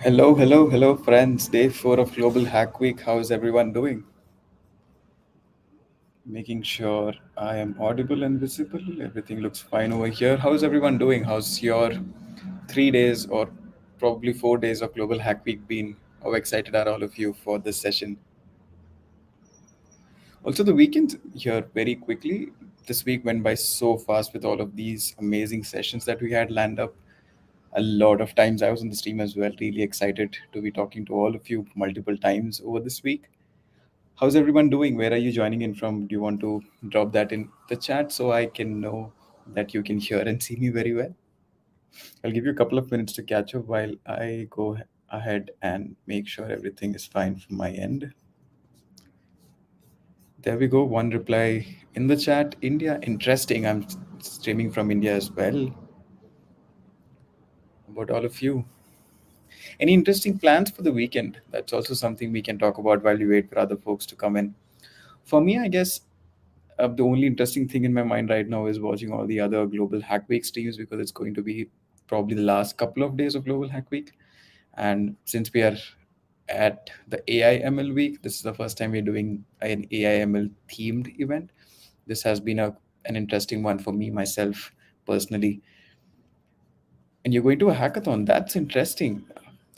Hello, hello, hello, friends. Day four of Global Hack Week. How is everyone doing? Making sure I am audible and visible. Everything looks fine over here. How is everyone doing? How's your 3 days or probably 4 days of Global Hack Week been? How excited are all of you for this session? Also, the weekend here very quickly. This week went by so fast with all of these amazing sessions that we had lined up. A lot of times I was on the stream as well. Really excited to be talking to all of you multiple times over this week. How's everyone doing? Where are you joining in from? Do you want to drop that in the chat so I can know that you can hear and see me very well? I'll give you a couple of minutes to catch up while I go ahead and make sure everything is fine from my end. There we go. One reply in the chat. India, interesting. I'm streaming from India as well. About all of you. Any interesting plans for the weekend? That's also something we can talk about while we wait for other folks to come in. For me, I guess the only interesting thing in my mind right now is watching all the other Global Hack Week streams because it's going to be probably the last couple of days of Global Hack Week. And since we are at the AI/ML week, this is the first time we're doing an AI/ML themed event. This has been an interesting one for me myself personally. And you're going to a hackathon. That's interesting.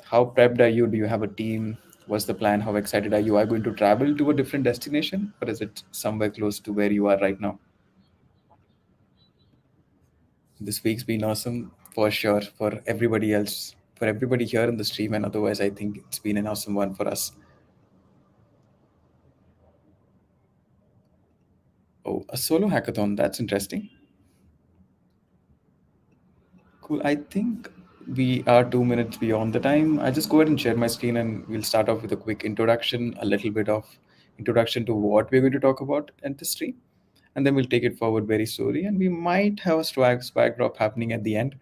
How prepped are you? Do you have a team? What's the plan? How excited are you? Are you going to travel to a different destination or is it somewhere close to where you are right now? This week's been awesome for sure for everybody else, for everybody here in the stream, and otherwise, I think it's been an awesome one for us. Oh, a solo hackathon. That's interesting. Cool. I think we are 2 minutes beyond the time. I just go ahead and share my screen and we'll start off with a quick introduction, a little bit of introduction to what we're going to talk about at the stream. And then we'll take it forward very slowly. And we might have a swag drop happening at the end.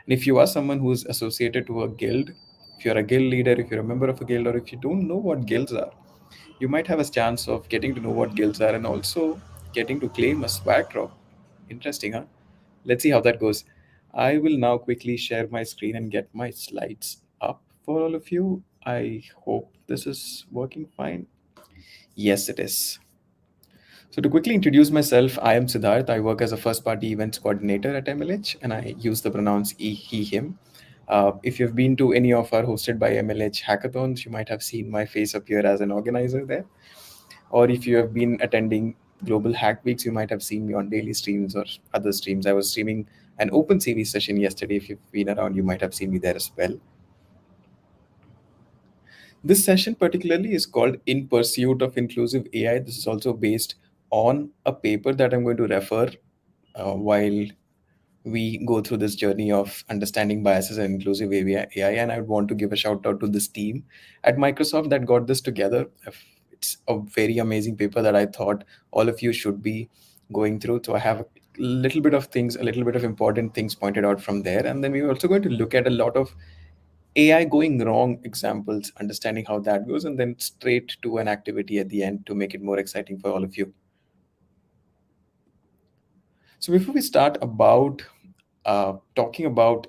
And if you are someone who's associated to a guild, if you're a guild leader, if you're a member of a guild, or if you don't know what guilds are, you might have a chance of getting to know what guilds are and also getting to claim a swag drop. Interesting, huh? Let's see how that goes. I will now quickly share my screen and get my slides up for all of you. I hope this is working fine. Yes, it is. So, to quickly introduce myself, I am Siddharth. I work as a first party events coordinator at MLH and I use the pronouns he, him. If you've been to any of our hosted by MLH hackathons, you might have seen my face appear as an organizer there. Or if you have been attending Global Hack Weeks, you might have seen me on daily streams or other streams. I was streaming an open series session yesterday. If you've been around, you might have seen me there as well. This session particularly is called In Pursuit of Inclusive AI. This is also based on a paper that I'm going to refer while we go through this journey of understanding biases and inclusive AI. And I would want to give a shout out to this team at Microsoft that got this together. It's a very amazing paper that I thought all of you should be going through. So I have a little bit of things, a little bit of important things pointed out from there. And then we're also going to look at a lot of AI going wrong examples, understanding how that goes, and then straight to an activity at the end to make it more exciting for all of you. So before we start about talking about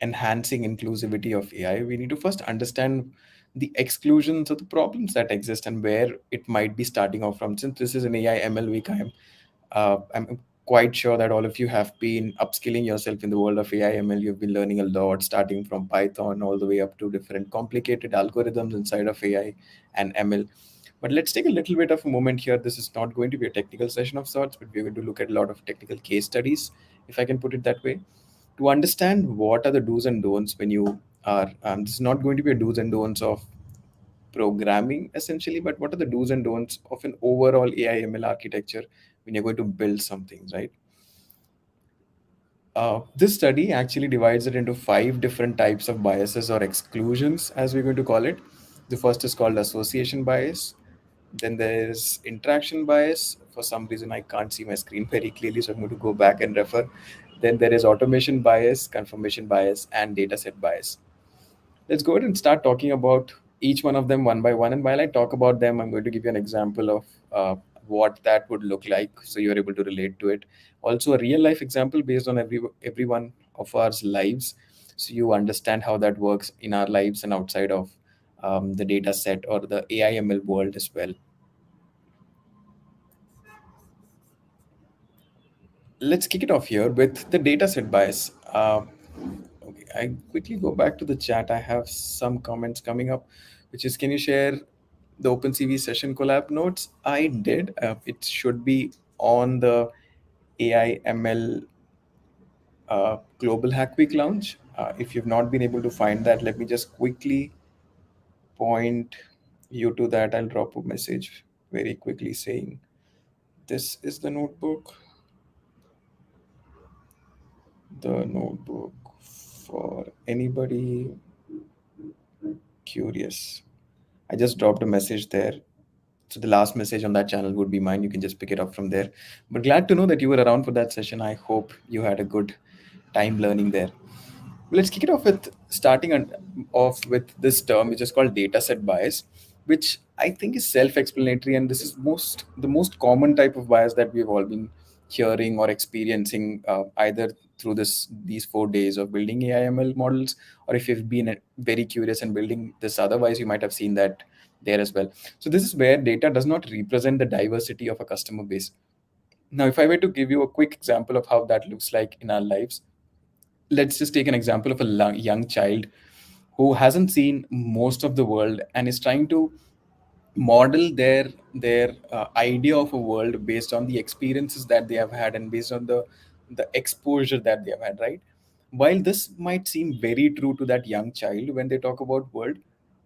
enhancing inclusivity of AI, we need to first understand the exclusions or the problems that exist and where it might be starting off from. Since this is an AI ML week, I'm quite sure that all of you have been upskilling yourself in the world of AI ML. You've been learning a lot, starting from Python all the way up to different complicated algorithms inside of AI and ML. But let's take a little bit of a moment here. This is not going to be a technical session of sorts, but we're going to look at a lot of technical case studies, if I can put it that way, to understand what are the do's and don'ts when you are. This is not going to be a do's and don'ts of programming essentially, but what are the do's and don'ts of an overall AI ML architecture when you're going to build something, right? This study actually divides it into five different types of biases or exclusions, as we're going to call it. The first is called association bias. Then there is interaction bias. For some reason, I can't see my screen very clearly, so I'm going to go back and refer. Then there is automation bias, confirmation bias, and dataset bias. Let's go ahead and start talking about each one of them one by one. And while I talk about them, I'm going to give you an example of what that would look like so you're able to relate to it. Also, a real life example based on every one of our lives. so you understand how that works in our lives and outside of the data set or the AI/ML world as well. Let's kick it off here with the data set bias. Okay, I quickly go back to the chat. I have some comments coming up, which is, can you share the OpenCV session collab notes? I did. It should be on the AI/ML Global Hack Week launch. If you've not been able to find that, let me just quickly point you to that. I'll drop a message very quickly saying this is the notebook for anybody curious. I just dropped a message there. So the last message on that channel would be mine. You can just pick it up from there. But glad to know that you were around for that session. I hope you had a good time learning there. Let's kick it off with off with this term, which is called data set bias, which I think is self-explanatory, and this is the most common type of bias that we've all been hearing or experiencing, either through these 4 days of building AI/ML models, or if you've been very curious and building this otherwise, you might have seen that there as well. So this is where data does not represent the diversity of a customer base. Now, if I were to give you a quick example of how that looks like in our lives, let's just take an example of a young child who hasn't seen most of the world and is trying to model their idea of a world based on the experiences that they have had and based on the exposure that they have had, right? While this might seem very true to that young child when they talk about world,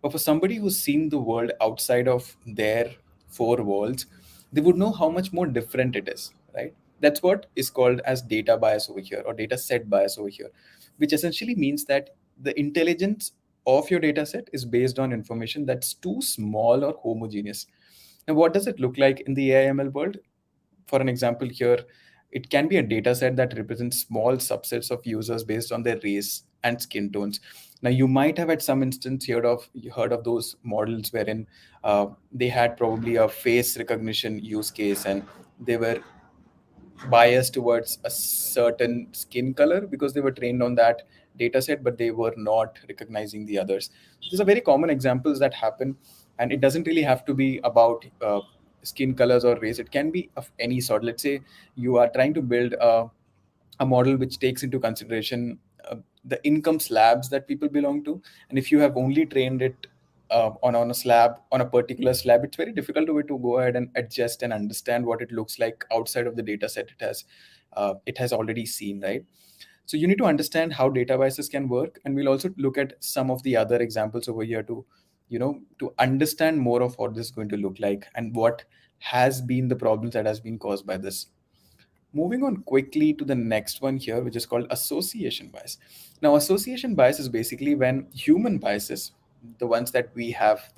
but for somebody who's seen the world outside of their four walls, they would know how much more different it is, right? That's what is called as data bias over here, or data set bias over here, which essentially means that the intelligence of your data set is based on information that's too small or homogeneous. Now, what does it look like in the AI/ML world? For an example here, it can be a data set that represents small subsets of users based on their race and skin tones. Now, you might have at some instance heard of those models wherein they had probably a face recognition use case, and they were biased towards a certain skin color because they were trained on that data set, but they were not recognizing the others. These are very common examples that happen, and it doesn't really have to be about skin colors or race. It can be of any sort. Let's say you are trying to build a model which takes into consideration the income slabs that people belong to, and if you have only trained it on a particular slab, it's very difficult to go ahead and adjust and understand what it looks like outside of the data set it has already seen, right? So you need to understand how data biases can work, and we'll also look at some of the other examples over here to understand more of what this is going to look like and what has been the problems that has been caused by this. Moving on quickly to the next one here, which is called association bias. Now, association bias is basically when human biases, the ones that we have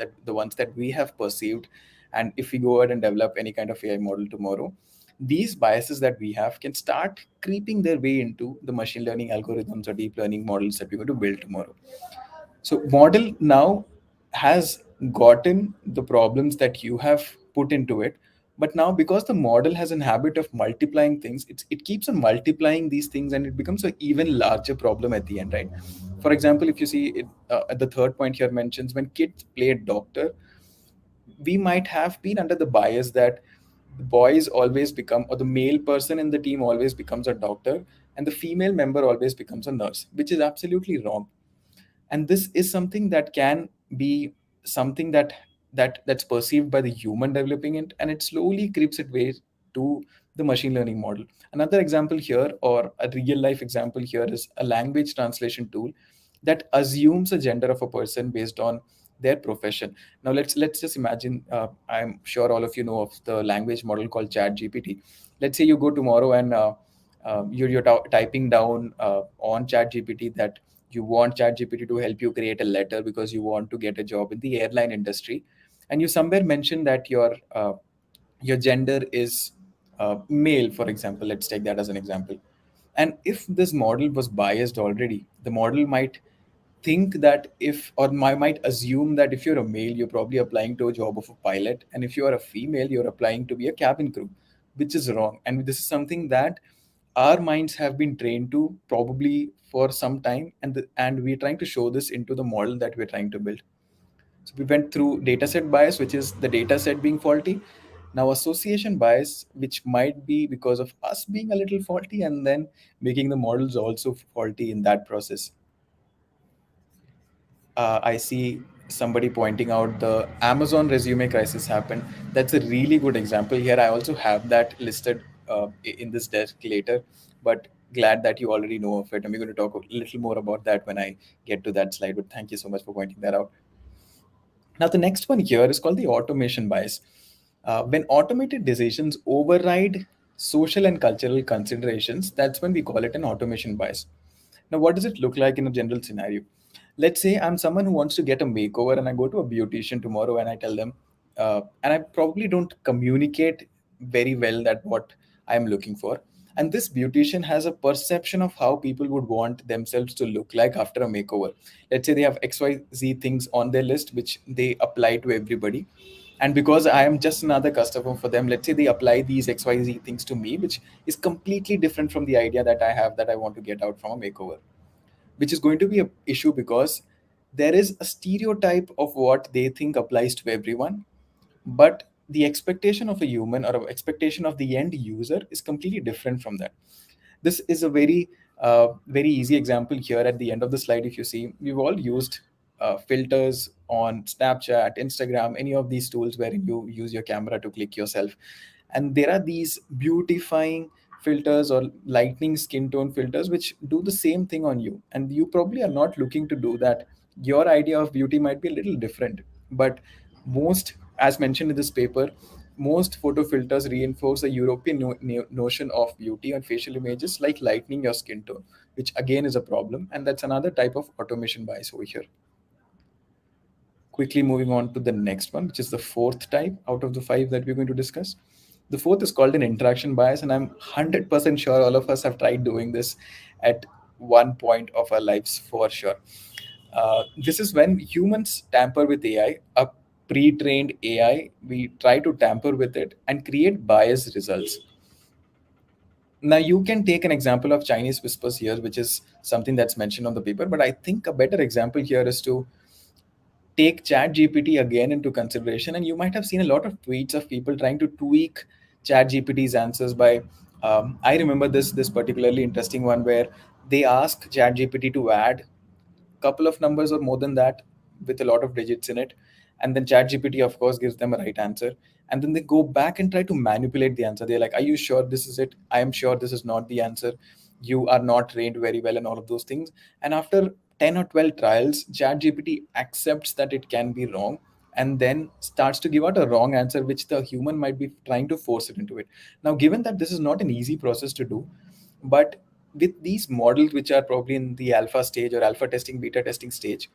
perceived, and if we go ahead and develop any kind of AI model tomorrow, these biases that we have can start creeping their way into the machine learning algorithms or deep learning models that we're going to build tomorrow. So model now has gotten the problems that you have put into it, but now because the model has an habit of multiplying things, it keeps on multiplying these things, and it becomes an even larger problem at the end, right? For example, if you see it, at the third point here mentions when kids play doctor, we might have been under the bias that the boys always become, or the male person in the team always becomes a doctor, and the female member always becomes a nurse, which is absolutely wrong. And this is something that can be something that's perceived by the human developing it, and it slowly creeps its way to the machine learning model. Another example here, or a real life example here, is a language translation tool that assumes a gender of a person based on their profession. Now let's just imagine, I'm sure all of you know of the language model called chat gpt. Let's say you go tomorrow and you're typing down on chat gpt that you want ChatGPT to help you create a letter because you want to get a job in the airline industry, and you somewhere mention that your gender is male, for example. Let's take that as an example. And if this model was biased already, the model might think that might assume that if you're a male, you're probably applying to a job of a pilot, and if you are a female, you're applying to be a cabin crew, which is wrong. And this is something that our minds have been trained to probably for some time, and we're trying to show this into the model that we're trying to build. So we went through dataset bias, which is the dataset being faulty. Now association bias, which might be because of us being a little faulty, and then making the models also faulty in that process. I see somebody pointing out the Amazon resume crisis happened. That's a really good example here. I also have that listed in this desk later, but glad that you already know of it. And we're going to talk a little more about that when I get to that slide. But thank you so much for pointing that out. Now, the next one here is called the automation bias. When automated decisions override social and cultural considerations, that's when we call it an automation bias. Now, what does it look like in a general scenario? Let's say I'm someone who wants to get a makeover and I go to a beautician tomorrow and I tell them, and I probably don't communicate very well that what I'm looking for. And this beautician has a perception of how people would want themselves to look like after a makeover. Let's say they have XYZ things on their list, which they apply to everybody. And because I am just another customer for them, let's say they apply these XYZ things to me, which is completely different from the idea that I have that I want to get out from a makeover, which is going to be an issue because there is a stereotype of what they think applies to everyone, but the expectation of a human or expectation of the end user is completely different from that. This is a very easy example here at the end of the slide. If you see, we've all used filters on Snapchat, Instagram, any of these tools wherein you use your camera to click yourself, and there are these beautifying filters or lightning skin tone filters which do the same thing on you, and you probably are not looking to do that. Your idea of beauty might be a little different, but most, as mentioned in this paper, most photo filters reinforce a European notion of beauty and facial images like lightening your skin tone, which again is a problem, and that's another type of automation bias over here. Quickly moving on to the next one, which is the fourth type out of the five that we're going to discuss. The fourth is called an interaction bias, and I'm 100% sure all of us have tried doing this at one point of our lives for sure. This is when humans tamper with AI, a pre trained AI, we try to tamper with it and create biased results. Now, you can take an example of Chinese whispers here, which is something that's mentioned on the paper, but I think a better example here is to take chat gpt again into consideration, and you might have seen a lot of tweets of people trying to tweak chat gpt's answers by I remember this particularly interesting one where they ask chat gpt to add couple of numbers or more than that with a lot of digits in it, and then ChatGPT of course gives them a right answer, and then they go back and try to manipulate the answer. They're like, are you sure this is it? I am sure this is not the answer. You are not trained very well and all of those things. And after 10 or 12 trials, ChatGPT accepts that it can be wrong and then starts to give out a wrong answer which the human might be trying to force it into it. Now, given that this is not an easy process to do, but with these models which are probably in the alpha stage or alpha testing, beta testing stage,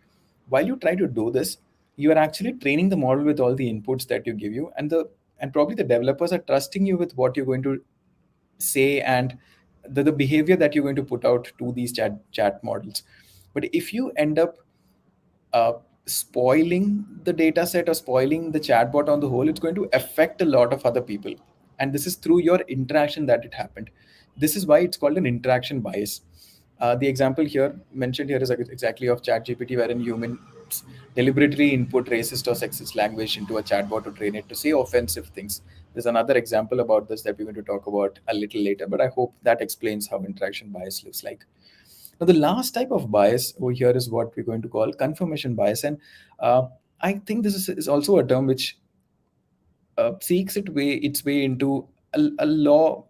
while you try to do this, you are actually training the model with all the inputs that you give you, and probably the developers are trusting you with what you're going to say and the behavior that you're going to put out to these chat models. But if you end up uh, spoiling the data set or spoiling the chatbot on the whole, it's going to affect a lot of other people. And this is through your interaction that it happened. This is why it's called an interaction bias. The example here mentioned here is exactly of ChatGPT, wherein humans deliberately input racist or sexist language into a chatbot to train it to say offensive things. There's another example about this that we're going to talk about a little later, but I hope that explains how interaction bias looks like. Now, the last type of bias over here is what we're going to call confirmation bias. And uh, I think this is also a term which seeks its way into a law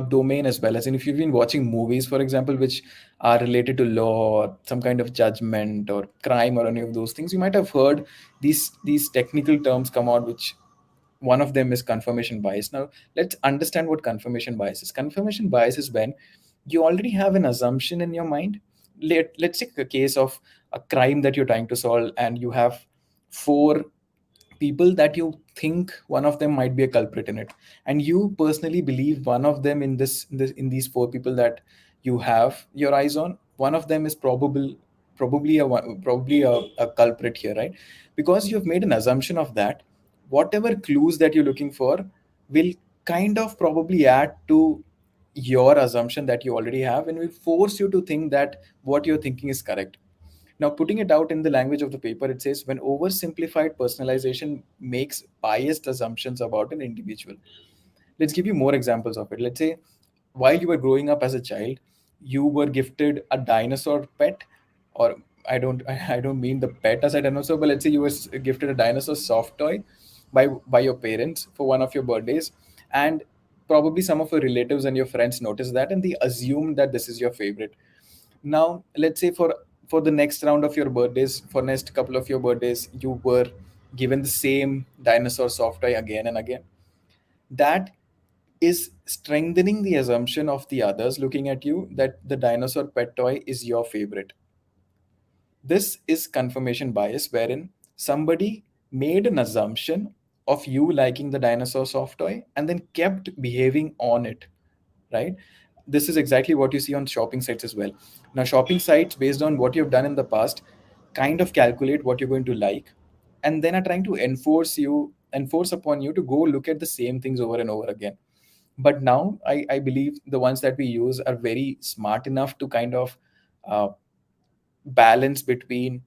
domain as well. As in, if you've been watching movies, for example, which are related to law or some kind of judgment or crime or any of those things, you might have heard these technical terms come out, which one of them is confirmation bias. Now, let's understand what confirmation bias is. Confirmation bias is when you already have an assumption in your mind. Let's take a case of a crime that you're trying to solve, and you have four people that you think one of them might be a culprit in it, and you personally believe one of them in these four people that you have your eyes on, one of them is probably a culprit here, right? Because you've made an assumption of that, whatever clues that you're looking for will kind of probably add to your assumption that you already have, and will force you to think that what you're thinking is correct. Now, putting it out in the language of the paper, it says when oversimplified personalization makes biased assumptions about an individual. Let's give you more examples of it. Let's say while you were growing up as a child, you were gifted a dinosaur pet, or I don't mean the pet as a dinosaur, but let's say you were gifted a dinosaur soft toy by your parents for one of your birthdays, and probably some of your relatives and your friends noticed that, and they assumed that this is your favorite. Now let's say for the next round of your birthdays, for next couple of your birthdays, you were given the same dinosaur soft toy again and again. That is strengthening the assumption of the others looking at you that the dinosaur pet toy is your favorite. This is confirmation bias, wherein somebody made an assumption of you liking the dinosaur soft toy and then kept behaving on it, right? This is exactly what you see on shopping sites as well. Now, shopping sites, based on what you've done in the past, kind of calculate what you're going to like, and then are trying to enforce upon you to go look at the same things over and over again. But now I believe the ones that we use are very smart enough to kind of uh, balance between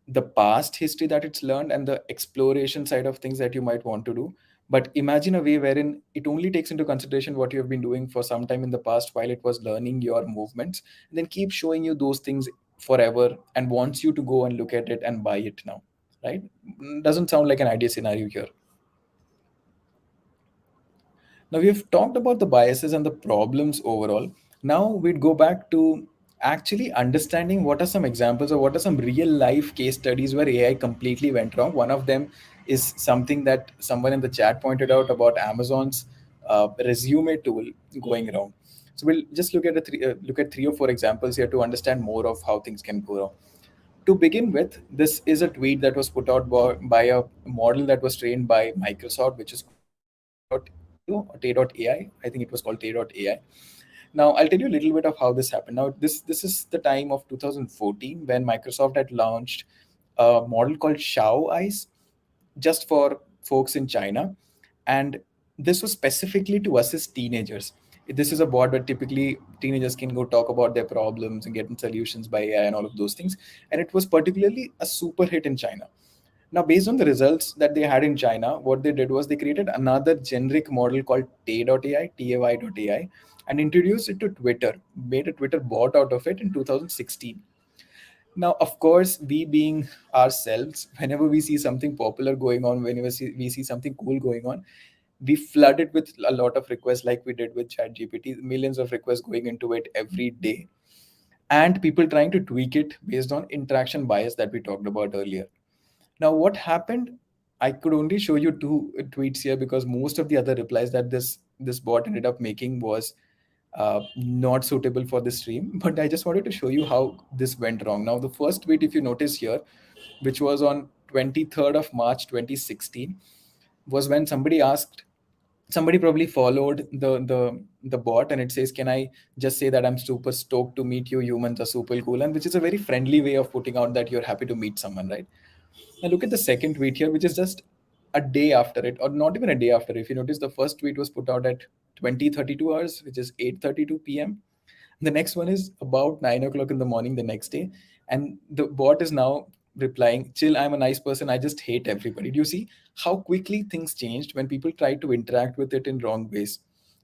the past history that it's learned and the exploration side of things that you might want to do. But imagine a way wherein it only takes into consideration what you have been doing for some time in the past while it was learning your movements, and then keep showing you those things forever and wants you to go and look at it and buy it now, right? Doesn't sound like an ideal scenario here. Now we've talked about the biases and the problems overall. Now we'd go back to actually understanding what are some examples or what are some real life case studies where AI completely went wrong. One of them is something that someone in the chat pointed out about Amazon's resume tool going wrong. So we'll just look at three or four examples here to understand more of how things can go wrong. To begin with, this is a tweet that was put out by a model that was trained by Microsoft, which is called Tay.io or Tay.ai. I think it was called Tay.ai. Now, I'll tell you a little bit of how this happened. Now, this is the time of 2014 when Microsoft had launched a model called Xiao Eyes just for folks in China. And this was specifically to assist teenagers. This is a board where typically teenagers can go talk about their problems and get solutions by AI and all of those things. And it was particularly a super hit in China. Now, based on the results that they had in China, what they did was they created another generic model called Tay.ai, Tay.ai, and introduced it to Twitter, made a Twitter bot out of it in 2016. Now, of course, we being ourselves, whenever we see something popular going on, we see something cool going on, we flood it with a lot of requests like we did with ChatGPT, millions of requests going into it every day. And people trying to tweak it based on interaction bias that we talked about earlier. Now, what happened? I could only show you two tweets here because most of the other replies that this bot ended up making was not suitable for the stream. But I just wanted to show you how this went wrong. Now, the first tweet, if you notice here, which was on 23rd of March 2016, was when somebody probably followed the bot, and it says, can I just say that I'm super stoked to meet you, humans are super cool, and which is a very friendly way of putting out that you're happy to meet someone, right? Now look at the second tweet here, which is just a day after it, or not even a day after. If you notice, the first tweet was put out at 20:32 hours, which is 8:32 p.m. The next one is about 9 o'clock in the morning the next day, and the bot is now replying, "Chill, I'm a nice person. I just hate everybody." Do you see how quickly things changed when people tried to interact with it in wrong ways,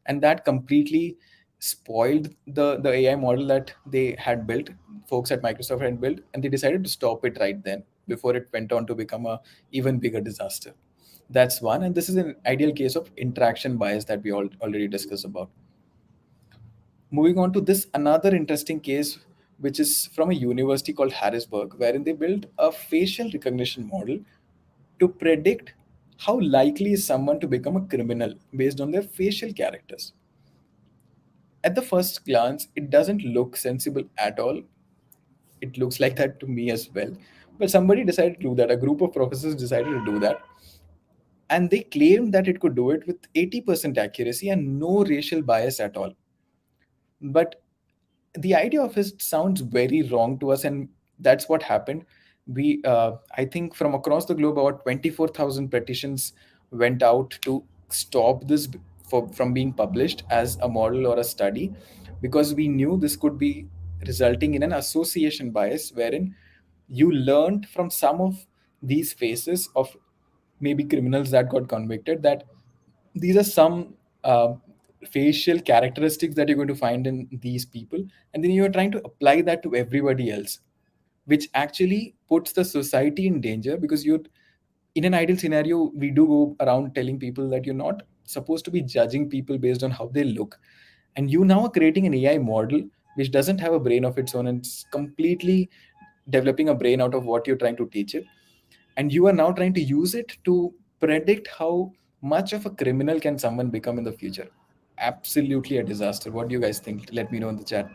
and that completely spoiled the AI model that they had built, folks at Microsoft had built, and they decided to stop it right then before it went on to become a even bigger disaster. That's one, and this is an ideal case of interaction bias that we all already discussed about. Moving on to this another interesting case, which is from a university called Harrisburg, wherein they built a facial recognition model to predict how likely is someone to become a criminal based on their facial characters. At the first glance, it doesn't look sensible at all. It looks like that to me as well. But somebody decided to do that. A group of professors decided to do that. And they claimed that it could do it with 80% accuracy and no racial bias at all. But the idea of it sounds very wrong to us, and that's what happened. I think from across the globe, about 24,000 petitions went out to stop this from being published as a model or a study, because we knew this could be resulting in an association bias wherein you learned from some of these faces of maybe criminals that got convicted, that these are some facial characteristics that you're going to find in these people, and then you're trying to apply that to everybody else, which actually puts the society in danger, because you're in an ideal scenario, we do go around telling people that you're not supposed to be judging people based on how they look. And you now are creating an AI model which doesn't have a brain of its own, and it's completely developing a brain out of what you're trying to teach it. And you are now trying to use it to predict how much of a criminal can someone become in the future. Absolutely a disaster. What do you guys think? Let me know in the chat.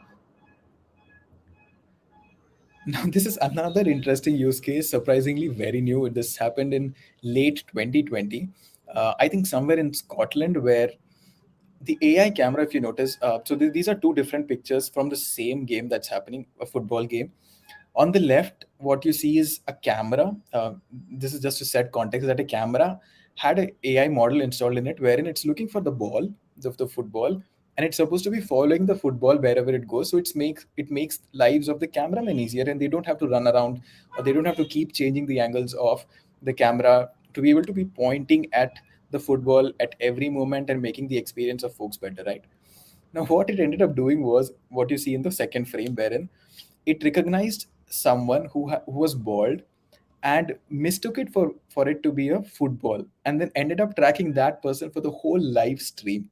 Now, this is another interesting use case, surprisingly very new. This happened in late 2020. I think somewhere in Scotland, where the AI camera, if you notice, these are two different pictures from the same game that's happening, a football game. On the left, what you see is a camera. This is just to set context that a camera had an AI model installed in it, wherein it's looking for the ball, the football, and it's supposed to be following the football wherever it goes. So it makes lives of the cameramen easier, and they don't have to run around, or they don't have to keep changing the angles of the camera to be able to be pointing at the football at every moment and making the experience of folks better, right? Now, what it ended up doing was what you see in the second frame, wherein it recognized someone who was bald and mistook it for it to be a football, and then ended up tracking that person for the whole live stream.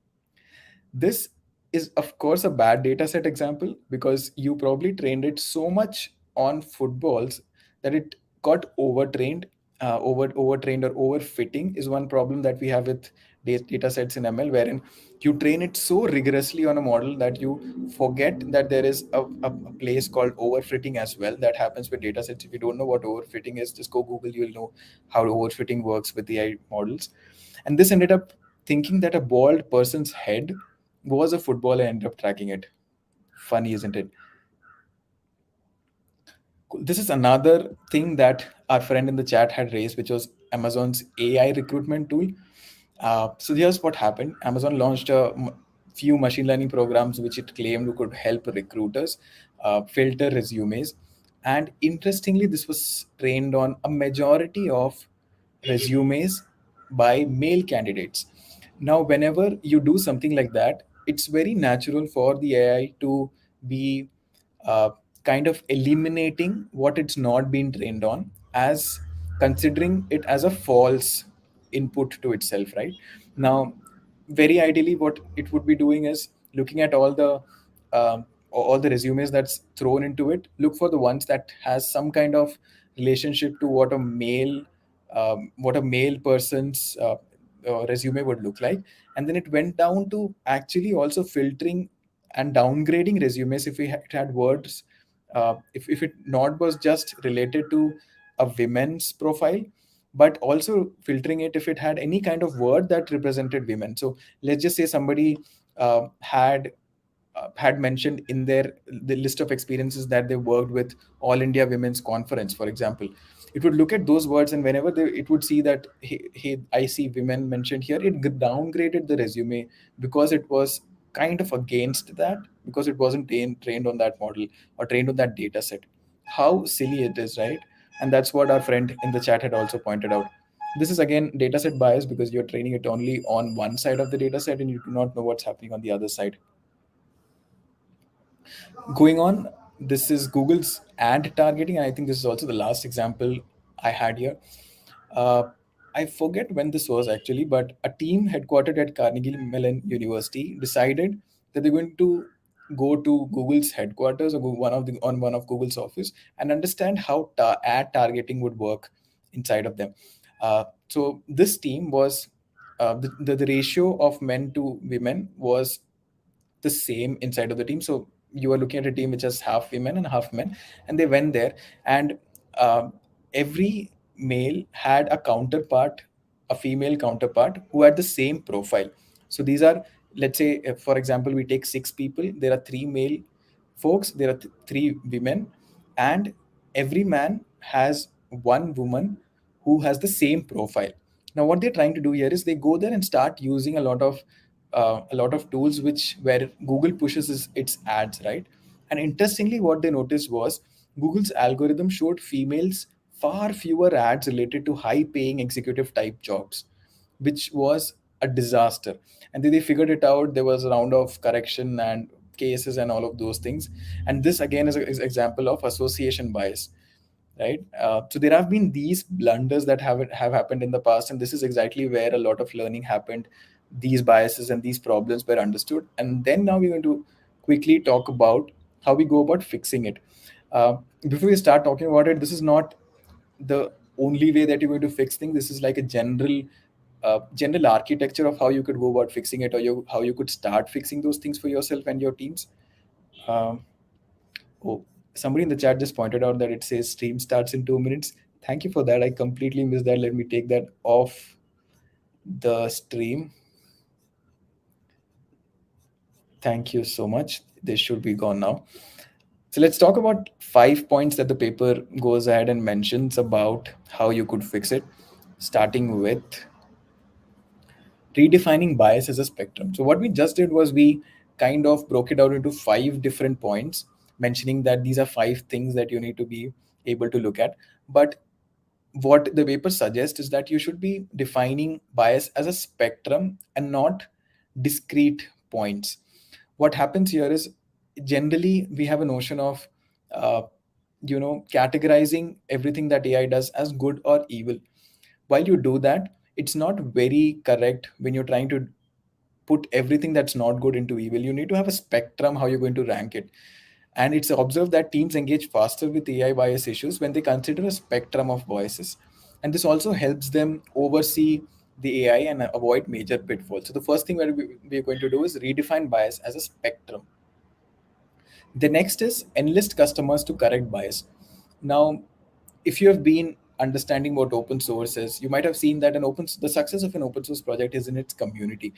This is, of course, a bad data set example, because you probably trained it so much on footballs that it got overtrained. Overtrained or overfitting is one problem that we have with data sets in ML, wherein you train it so rigorously on a model that you forget that there is a place called overfitting as well that happens with data sets. If you don't know what overfitting is, just go Google, you'll know how overfitting works with the AI models. And this ended up thinking that a bald person's head was a football and ended up tracking it. Funny, isn't it? This is another thing that our friend in the chat had raised, which was Amazon's AI recruitment tool. So here's what happened. Amazon launched a few machine learning programs which it claimed could help recruiters filter resumes. And interestingly, this was trained on a majority of resumes by male candidates. Now, whenever you do something like that, it's very natural for the AI to be uh, kind of eliminating what it's not been trained on, as considering it as a false input to itself, right? Now, very ideally, what it would be doing is looking at all the resumes that's thrown into it, look for the ones that has some kind of relationship to what a male person's resume would look like. And then it went down to actually also filtering and downgrading resumes if it had words, if it not was just related to a women's profile, but also filtering it if it had any kind of word that represented women. So let's just say somebody had mentioned in the list of experiences that they worked with All India Women's Conference, for example. It would look at those words, and whenever it would see that, hey, I see women mentioned here, it downgraded the resume, because it was kind of against that, because it wasn't trained on that model or trained on that data set. How silly it is, right? And that's what our friend in the chat had also pointed out. This is again data set bias, because you're training it only on one side of the data set and you do not know what's happening on the other side. Going on, this is Google's ad targeting. I think this is also the last example I had here. uh, I forget when this was actually, but a team headquartered at Carnegie Mellon University decided that they're going to go to Google's headquarters, or go one of Google's office, and understand how ad targeting would work inside of them. So this team was, the ratio of men to women was the same inside of the team. So you are looking at a team which has half women and half men, and they went there, and uh, every male had a counterpart, a female counterpart who had the same profile. So these are, let's say, if, for example, we take six people, there are three male folks, there are three women, and every man has one woman who has the same profile. Now, what they're trying to do here is they go there and start using a lot of a lot of tools which where Google pushes its ads, right? And interestingly, what they noticed was Google's algorithm showed females far fewer ads related to high-paying executive type jobs, which was a disaster. And then they figured it out. There was a round of correction and cases and all of those things. And this again is an example of association bias, right? So there have been these blunders that have happened in the past, and this is exactly where a lot of learning happened. These biases and these problems were understood, and then now we're going to quickly talk about how we go about fixing it. Uh, Before we start talking about it, this is not the only way that you're going to fix things. This is like a general architecture of how you could go about fixing it, or how you could start fixing those things for yourself and your teams. Um, Oh, somebody in the chat just pointed out that it says stream starts in 2 minutes. Thank you for that. I completely missed that. Let me take that off the stream. Thank you so much. This should be gone now. So let's talk about 5 points that the paper goes ahead and mentions about how you could fix it, starting with redefining bias as a spectrum. So what we just did was we kind of broke it out into 5 different points, mentioning that these are 5 things that you need to be able to look at. But what the paper suggests is that you should be defining bias as a spectrum and not discrete points. What happens here is generally we have a notion of uh, categorizing everything that AI does as good or evil. While you do that, it's not very correct when you're trying to put everything that's not good into evil. You need to have a spectrum how you're going to rank it. And it's observed that teams engage faster with AI bias issues when they consider a spectrum of biases. And this also helps them oversee the AI and avoid major pitfalls. So the first thing that we're going to do is redefine bias as a spectrum. The next is enlist customers to correct bias. Now, if you have been understanding what open source is, you might have seen that the success of an open source project is in its community,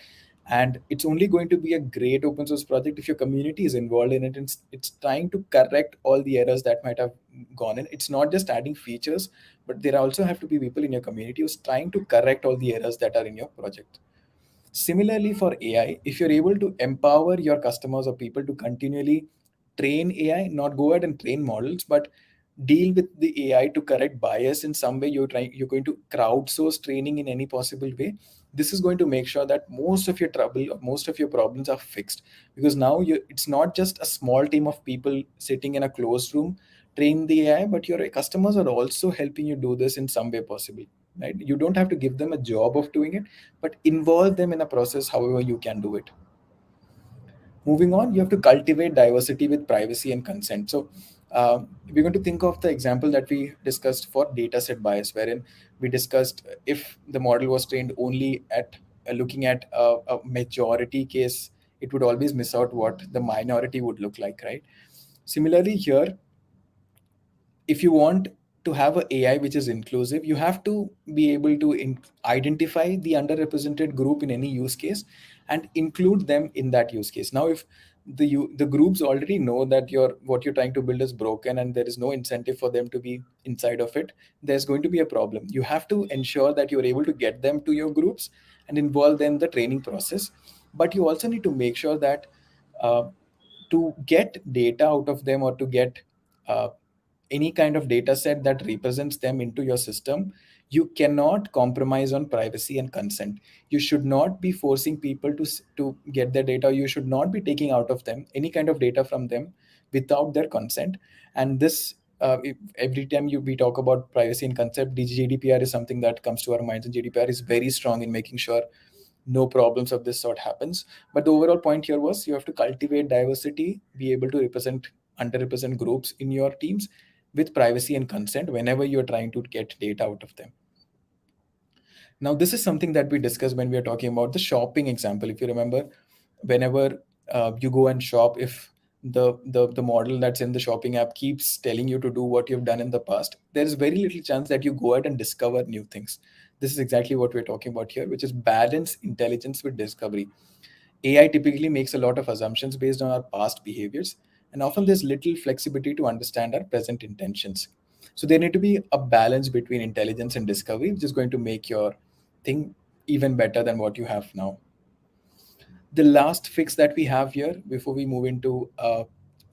and it's only going to be a great open source project if your community is involved in it and it's trying to correct all the errors that might have gone in. It's not just adding features, but there also have to be people in your community who's trying to correct all the errors that are in your project. Similarly, for AI, if you're able to empower your customers or people to continually train AI, not go ahead and train models, but deal with the AI to correct bias in some way, you're going to crowdsource training in any possible way. This is going to make sure that most of your trouble or most of your problems are fixed, because now it's not just a small team of people sitting in a closed room train the AI, but your customers are also helping you do this in some way possible. Right? You don't have to give them a job of doing it, but involve them in a process however you can do it. Moving on, you have to cultivate diversity with privacy and consent. So we're going to think of the example that we discussed for data set bias, wherein we discussed if the model was trained only at looking at a majority case, it would always miss out what the minority would look like, right? Similarly here, if you want to have a AI which is inclusive, you have to be able to identify the underrepresented group in any use case and include them in that use case. Now, if the groups already know that what you're trying to build is broken and there is no incentive for them to be inside of it, there's going to be a problem. You have to ensure that you're able to get them to your groups and involve them in the training process. But you also need to make sure that uh, to get data out of them, or to get uh, any kind of data set that represents them into your system, you cannot compromise on privacy and consent. You should not be forcing people to get their data. You should not be taking out of them any kind of data from them without their consent. And this every time we talk about privacy and consent, GDPR is something that comes to our minds, and GDPR is very strong in making sure no problems of this sort happens. But the overall point here was you have to cultivate diversity, be able to represent underrepresented groups in your teams with privacy and consent whenever you're trying to get data out of them. Now, this is something that we discussed when we are talking about the shopping example. If you remember, whenever you go and shop, if the model that's in the shopping app keeps telling you to do what you've done in the past, there is very little chance that you go ahead and discover new things. This is exactly what we're talking about here, which is balance intelligence with discovery. AI typically makes a lot of assumptions based on our past behaviors, and often there's little flexibility to understand our present intentions. So there need to be a balance between intelligence and discovery, which is going to make your thing even better than what you have now. The last fix that we have here before we move into a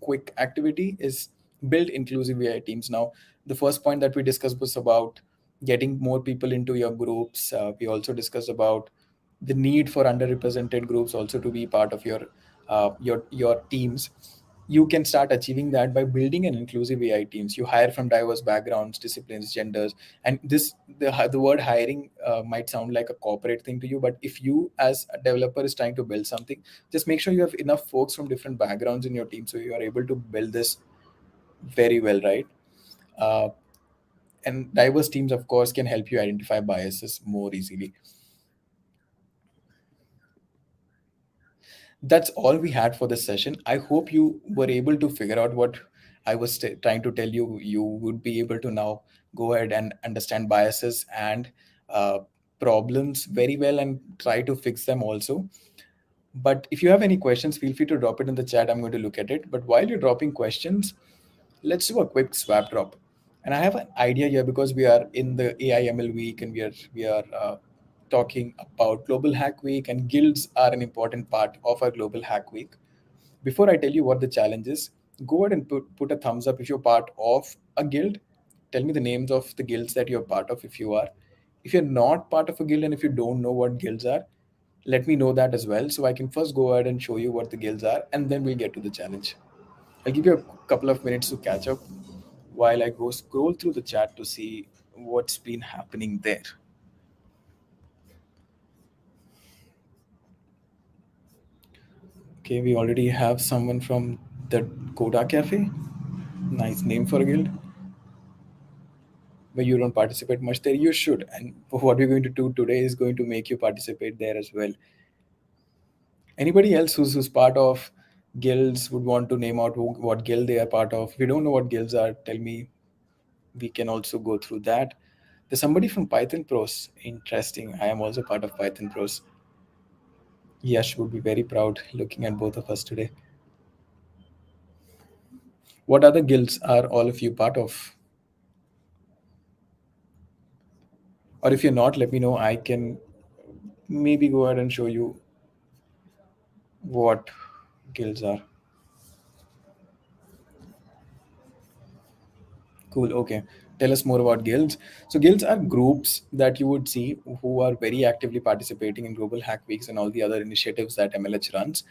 quick activity is build inclusive AI teams. Now, the first point that we discussed was about getting more people into your groups. We also discussed about the need for underrepresented groups also to be part of your teams. You can start achieving that by building an inclusive AI teams. You hire from diverse backgrounds, disciplines, genders, and the word hiring might sound like a corporate thing to you, but if you as a developer is trying to build something, just make sure you have enough folks from different backgrounds in your team so you are able to build this very well, right? Uh, and diverse teams, of course, can help you identify biases more easily. That's all we had for this session. I hope you were able to figure out what I was trying to tell you. You would be able to now go ahead and understand biases and uh, problems very well and try to fix them also. But if you have any questions, feel free to drop it in the chat. I'm going to look at it. But while you're dropping questions, let's do a quick swap drop. And I have an idea here because we are in the AIML week and we are talking about Global Hack Week, and guilds are an important part of our Global Hack Week. Before I tell you what the challenge is, go ahead and put a thumbs up if you're part of a guild. Tell me the names of the guilds that you're part of if you are. If you're not part of a guild and if you don't know what guilds are, let me know that as well so I can first go ahead and show you what the guilds are and then we'll get to the challenge. I'll give you a couple of minutes to catch up while I go scroll through the chat to see what's been happening there. Okay, we already have someone from the Coda Cafe. Nice name for a guild. Where you don't participate much there, you should. And what we're going to do today is going to make you participate there as well. Anybody else who's part of guilds would want to name out what guild they are part of? If you don't know what guilds are, tell me. We can also go through that. There's somebody from Python Pros. Interesting. I am also part of Python Pros. Yash would be very proud looking at both of us today. What other guilds are all of you part of? Or if you're not, let me know. I can maybe go ahead and show you what guilds are. Cool. Okay. Tell us more about guilds. So, guilds are groups that you would see who are very actively participating in Global Hack Weeks and all the other initiatives that MLH runs.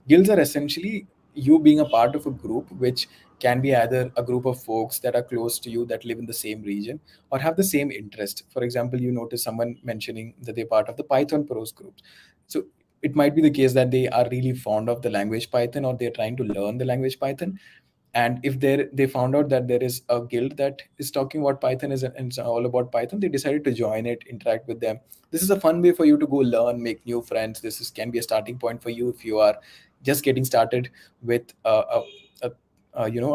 Guilds are essentially you being a part of a group, which can be either a group of folks that are close to you that live in the same region or have the same interest. For example, you notice someone mentioning that they're part of the Python Pros group. So, it might be the case that they are really fond of the language Python or they're trying to learn the language Python, and if they found out that there is a guild that is talking about Python is and it's all about Python, they decided to join it, interact with them. This is a fun way for you to go learn, make new friends. This is can be a starting point for you if you are just getting started with a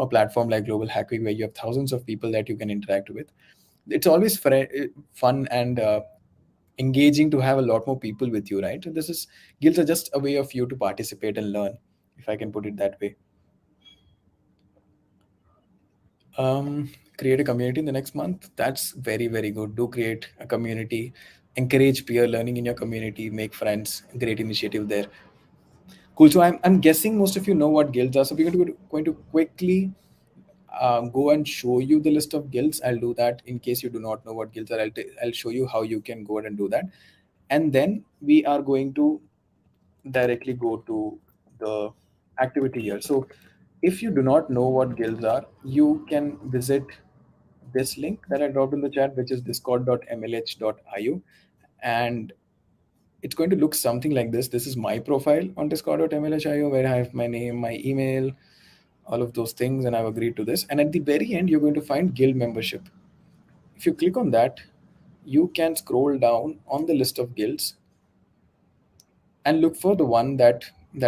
platform like Global Hack Week, where you have thousands of people that you can interact with. It's always fun and engaging to have a lot more people with you, right? And this is guilds are just a way of you to participate and learn, if I can put it that way. Create a community in the next month. That's very, very good. Do create a community, encourage peer learning in your community, make friends. Great initiative there. Cool. So I'm guessing most of you know what guilds are. So we're going to quickly go and show you the list of guilds. I'll do that in case you do not know what guilds are. I'll show you how you can go ahead and do that. And then we are going to directly go to the activity here. So if you do not know what guilds are, you can visit this link that I dropped in the chat, which is discord.mlh.io. And it's going to look something like this. This is my profile on discord.mlh.io, where I have my name, my email, all of those things, and I've agreed to this. And at the very end, you're going to find guild membership. If you click on that, you can scroll down on the list of guilds and look for the one that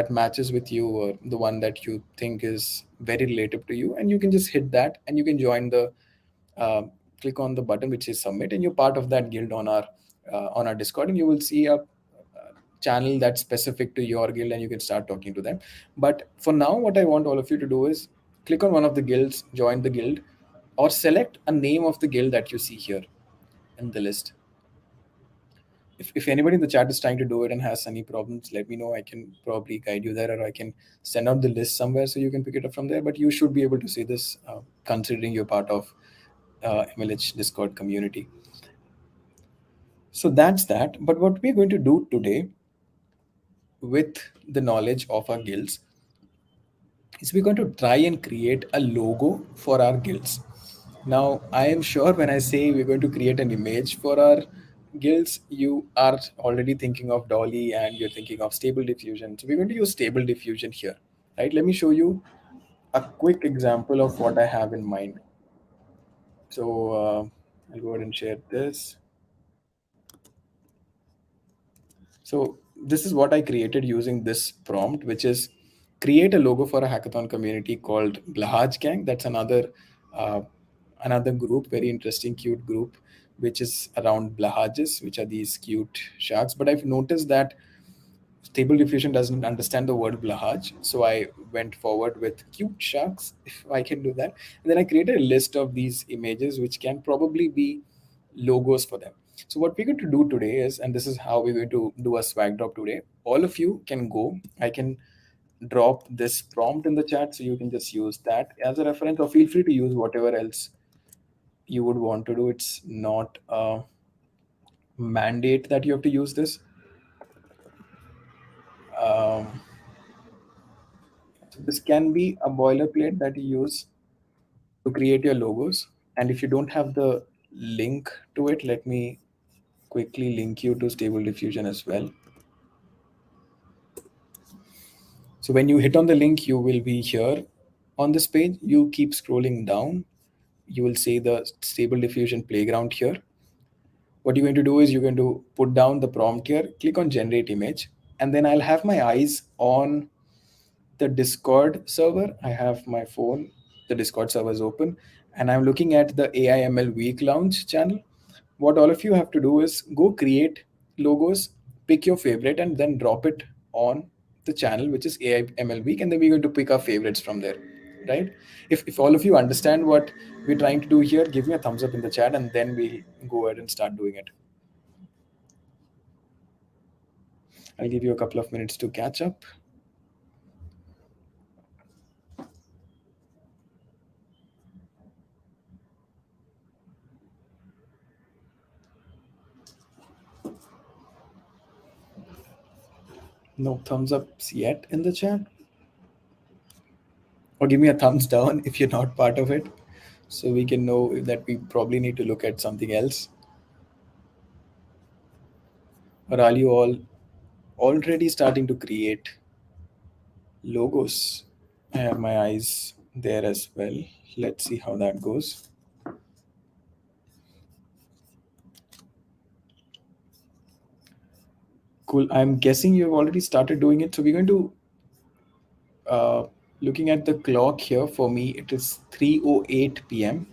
matches with you or the one that you think is very relative to you, and you can just hit that and you can join the uh, click on the button which is submit, and you're part of that guild on our Discord, and you will see a channel that's specific to your guild and you can start talking to them. But for now, what I want all of you to do is click on one of the guilds, join the guild, or select a name of the guild that you see here in the list. If anybody in the chat is trying to do it and has any problems, let me know. I can probably guide you there, or I can send out the list somewhere so you can pick it up from there. But you should be able to see this, considering you're part of MLH Discord community. So that's that. But what we're going to do today with the knowledge of our guilds is we're going to try and create a logo for our guilds. Now, I am sure when I say we're going to create an image for our guilds, you are already thinking of Dolly and you're thinking of Stable Diffusion. So we're going to use Stable Diffusion here, right? Let me show you a quick example of what I have in mind. So I'll go ahead and share this. So this is what I created using this prompt, which is create a logo for a hackathon community called Blahaj Gang. That's uh, another group, very interesting, cute group, which is around Blahajes, which are these cute sharks. But I've noticed that Stable Diffusion doesn't understand the word Blahaj, so I went forward with cute sharks, if I can do that. And then I created a list of these images, which can probably be logos for them. So what we're going to do today is, and this is how we're going to do a swag drop today. All of you can go. I can drop this prompt in the chat, so you can just use that as a reference, or feel free to use whatever else you would want to do. It's not a mandate that you have to use this. Um, so this can be a boilerplate that you use to create your logos. And if you don't have the link to it, let me quickly link you to Stable Diffusion as well. So when you hit on the link, you will be here on this page. You keep scrolling down. You will see the Stable Diffusion playground here. What you're going to do is you're going to put down the prompt here, click on generate image, and then I'll have my eyes on the Discord server. I have my phone, the Discord server is open, and I'm looking at the AIML Week Lounge channel. What all of you have to do is go create logos, pick your favorite, and then drop it on the channel, which is AIML Week, and then we're going to pick our favorites from there, right? If all of you understand what we're trying to do here, give me a thumbs up in the chat, and then we'll go ahead and start doing it. I'll give you a couple of minutes to catch up. No thumbs ups yet in the chat? Or give me a thumbs down if you're not part of it, so we can know that we probably need to look at something else. Or are you all already starting to create logos? I have my eyes there as well. Let's see how that goes. Cool. I'm guessing you've already started doing it. So we're going to, looking at the clock here, for me, it is 3:08 p.m.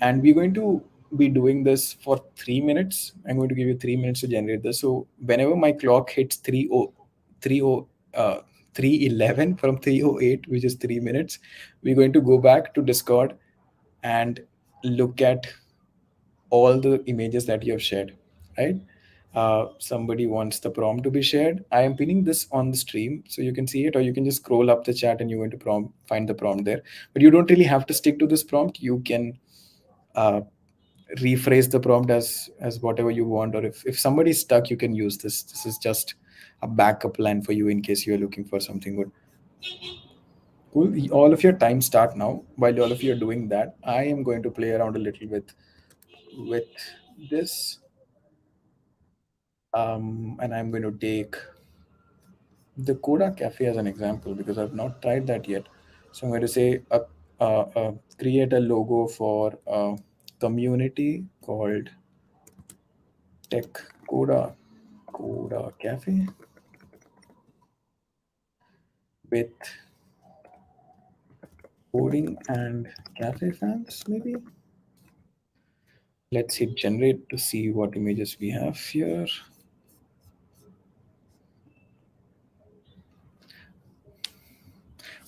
And we're going to be doing this for 3 minutes. I'm going to give you 3 minutes to generate this. So whenever my clock hits 3:11 from 3:08, which is 3 minutes, we're going to go back to Discord and look at all the images that you have shared, right? Somebody wants the prompt to be shared. I am pinning this on the stream so you can see it, or you can just scroll up the chat and you're going to find the prompt there. But you don't really have to stick to this prompt. You can rephrase the prompt as whatever you want, or if somebody's stuck, you can use this. This is just a backup plan for you in case you're looking for something good. Cool. All of your time start now. While all of you are doing that, I am going to play around a little with this, and I'm going to take the Coda Cafe as an example because I've not tried that yet. So I'm going to say create a logo for a community called Tech Coda Cafe with coding and cafe fans, maybe. Let's hit generate to see what images we have here.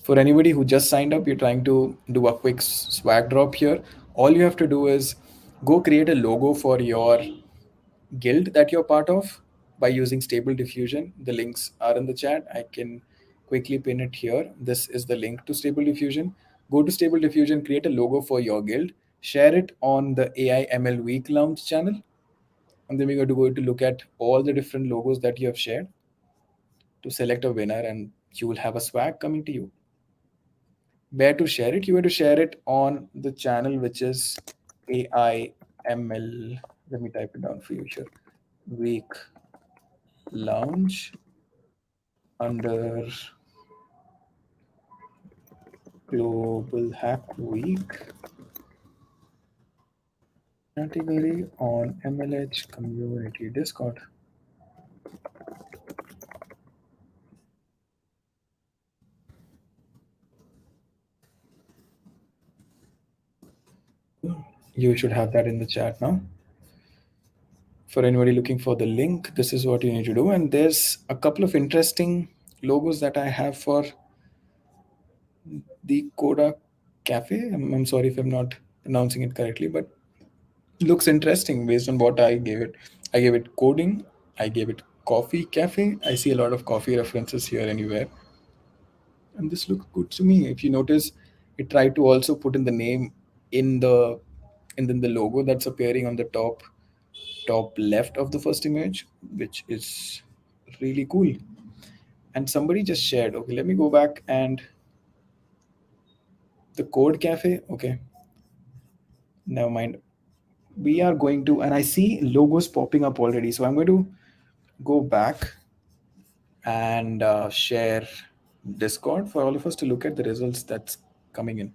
For anybody who just signed up, you're trying to do a quick swag drop here. All you have to do is go create a logo for your guild that you're part of by using Stable Diffusion. The links are in the chat. I can quickly pin it here. This is the link to Stable Diffusion. Go to Stable Diffusion, create a logo for your guild, share it on the AI ML Week Lounge channel, and then we're going to go to look at all the different logos that you have shared to select a winner, and you will have a swag coming to you. Where to share it? You have to share it on the channel which is AIML. Let me type it down for you here. Week Lounge under Global Hack Week category on MLH Community Discord. You should have that in the chat now. For anybody looking for the link, this is what you need to do. And there's a couple of interesting logos that I have for the Coda Cafe. I'm sorry if I'm not pronouncing it correctly, but looks interesting based on what I gave it. I gave it coding, I gave it coffee cafe. I see a lot of coffee references here anywhere. And this looks good to me. If you notice, it tried to also put in the name in the and then the logo that's appearing on the top left of the first image, which is really cool. And somebody just shared. Okay, let me go back and the code cafe. Okay, never mind. We are going to, and I see logos popping up already. So I'm going to go back and share Discord for all of us to look at the results that's coming in.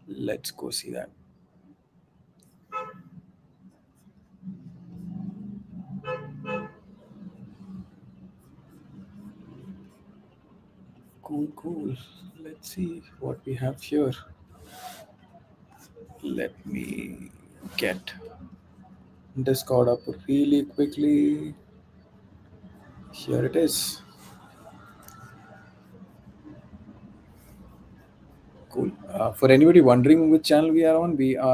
Let's go see that. Cool, cool. Let's see what we have here. Let me get Discord up really quickly. Here it is. Cool. For anybody wondering which channel we are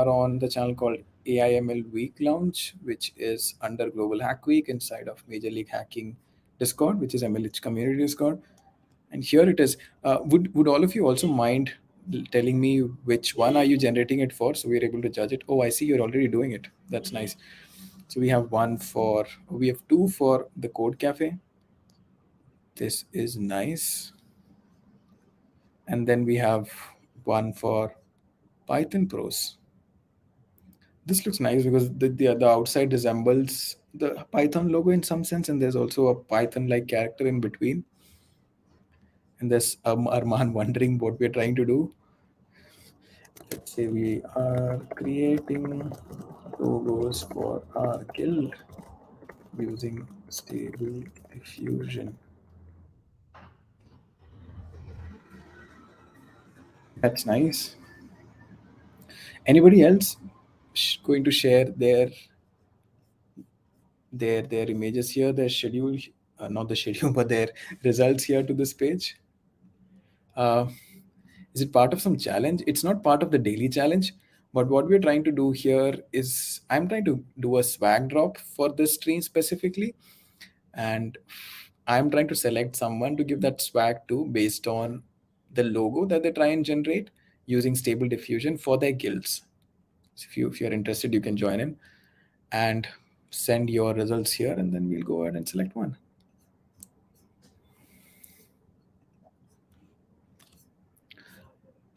on the channel called AIML Week Lounge, which is under Global Hack Week inside of Major League Hacking Discord, which is MLH Community Discord. And here it is. Would all of you also mind telling me which one are you generating it for, so we're able to judge it? Oh, I see you're already doing it. That's nice. So we have two for the Code Cafe. This is nice. And then we have one for Python Pros. This looks nice because the outside resembles the Python logo in some sense, and there's also a Python-like character in between. And there's Arman wondering what we're trying to do. Let's say we are creating logos for our guild using Stable Diffusion. That's nice. Anybody else going to share their images here, their schedule, not the schedule, but their results here to this page? Uh, is it part of some challenge? It's not part of the daily challenge, but what we're trying to do here is I'm trying to do a swag drop for this stream specifically, and I'm trying to select someone to give that swag to based on the logo that they try and generate using Stable Diffusion for their guilds. So if you're interested, you can join in and send your results here, and then we'll go ahead and select one.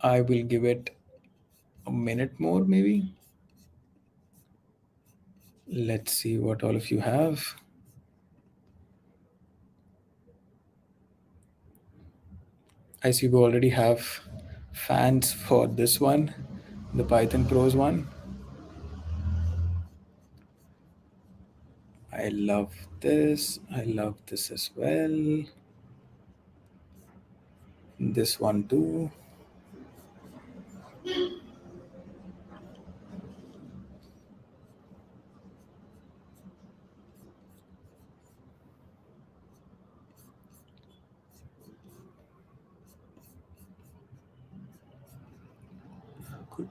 I will give it a minute more, maybe. Let's see what all of you have. I see we already have fans for this one, the Python Pros one. I love this. I love this as well. This one too.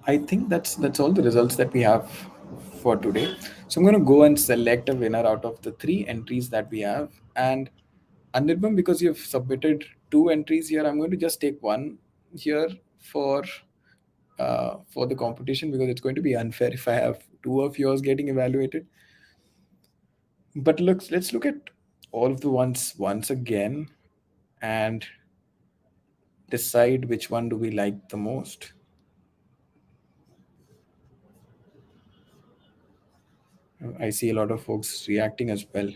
I think that's all the results that we have for today. So I'm going to go and select a winner out of the three entries that we have. And Anirbam, because you've submitted two entries here, I'm going to just take one here for for the competition, because it's going to be unfair if I have two of yours getting evaluated. But let's look at all of the ones once again and decide which one do we like the most. I see a lot of folks reacting as well.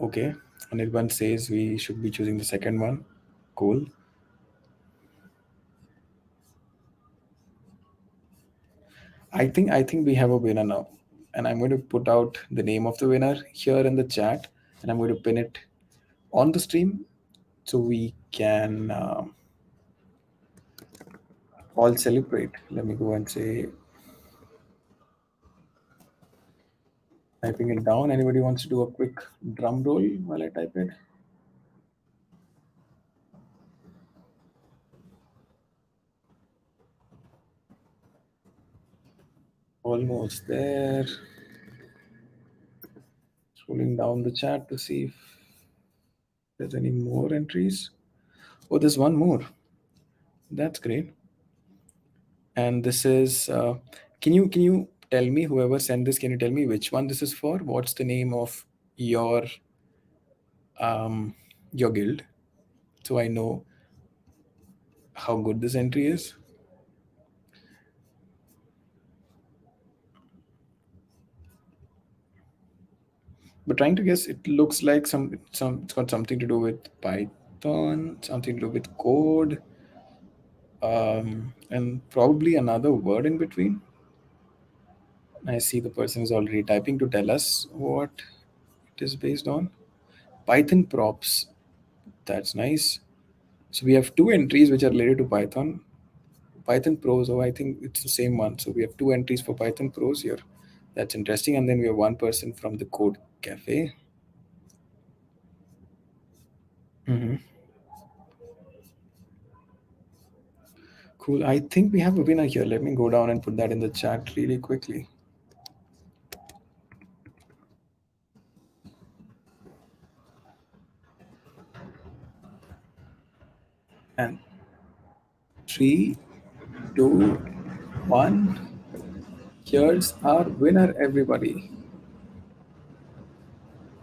Okay, Anirban says we should be choosing the second one. Cool. I think we have a winner now, and I'm going to put out the name of the winner here in the chat, and I'm going to pin it on the stream so we can all celebrate. Let me go and say, typing it down. Anybody wants to do a quick drum roll while I type it? Almost there. Scrolling down the chat to see if there's any more entries. Oh, there's one more. That's great. And this is can you tell me, whoever sent this, can you tell me which one this is for? What's the name of your your guild, so I know how good this entry is? But trying to guess, it looks like some it's got something to do with Python, something to do with code, and probably another word in between. I see the person is already typing to tell us what it is based on. Python props. That's nice. So we have two entries which are related to Python. Python pros, oh, I think it's the same one. So we have two entries for Python pros here. That's interesting. And then we have one person from the Code Cafe. Hmm. Cool. I think we have a winner here. Let me go down and put that in the chat really quickly. And three, two, one. Here's our winner, everybody.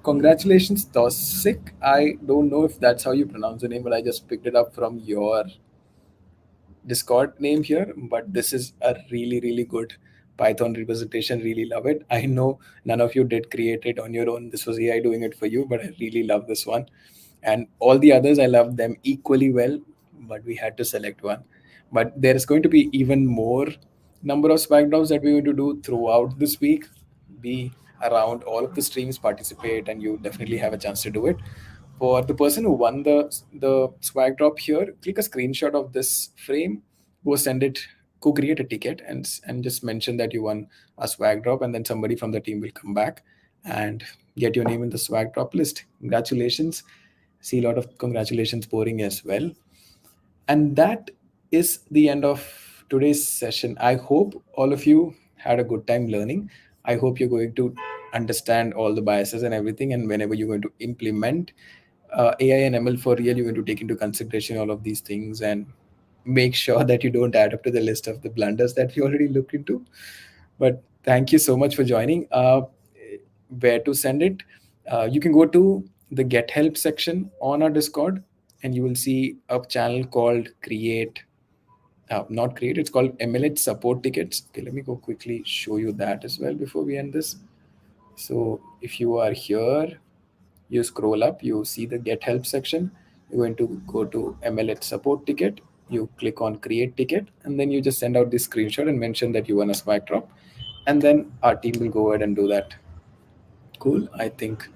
Congratulations, Tosik. I don't know if that's how you pronounce the name, but I just picked it up from your Discord name here. But this is a really, really good Python representation. Really love it. I know none of you did create it on your own. This was AI doing it for you, but I really love this one. And all the others, I love them equally well, but we had to select one. But there is going to be even more number of swag drops that we're going to do throughout this week. Be around all of the streams, participate, and you definitely have a chance to do it. For the person who won the swag drop here, click a screenshot of this frame, go send it, go create a ticket, and just mention that you won a swag drop, and then somebody from the team will come back and get your name in the swag drop list. Congratulations. See a lot of congratulations pouring as well. And that is the end of today's session. I hope all of you had a good time learning. I hope you're going to understand all the biases and everything. And whenever you're going to implement AI and ML for real, you're going to take into consideration all of these things and make sure that you don't add up to the list of the blunders that you already looked into. But thank you so much for joining. Where to send it? You can go to the Get Help section on our Discord, and you will see a channel called Create. Not Create, it's called MLH Support Tickets. Okay, let me go quickly show you that as well before we end this. So if you are here, you scroll up, you see the Get Help section. You're going to go to MLH Support Ticket. You click on Create Ticket, and then you just send out this screenshot and mention that you want a swag drop. And then our team will go ahead and do that. Cool. I think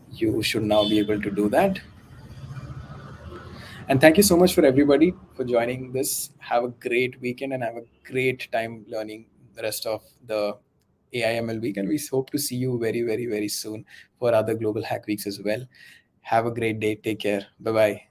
you should now be able to do that. And thank you so much for everybody for joining this. Have a great weekend and have a great time learning the rest of the AIML week. And we hope to see you very, very, very soon for other Global Hack Weeks as well. Have a great day. Take care. Bye bye.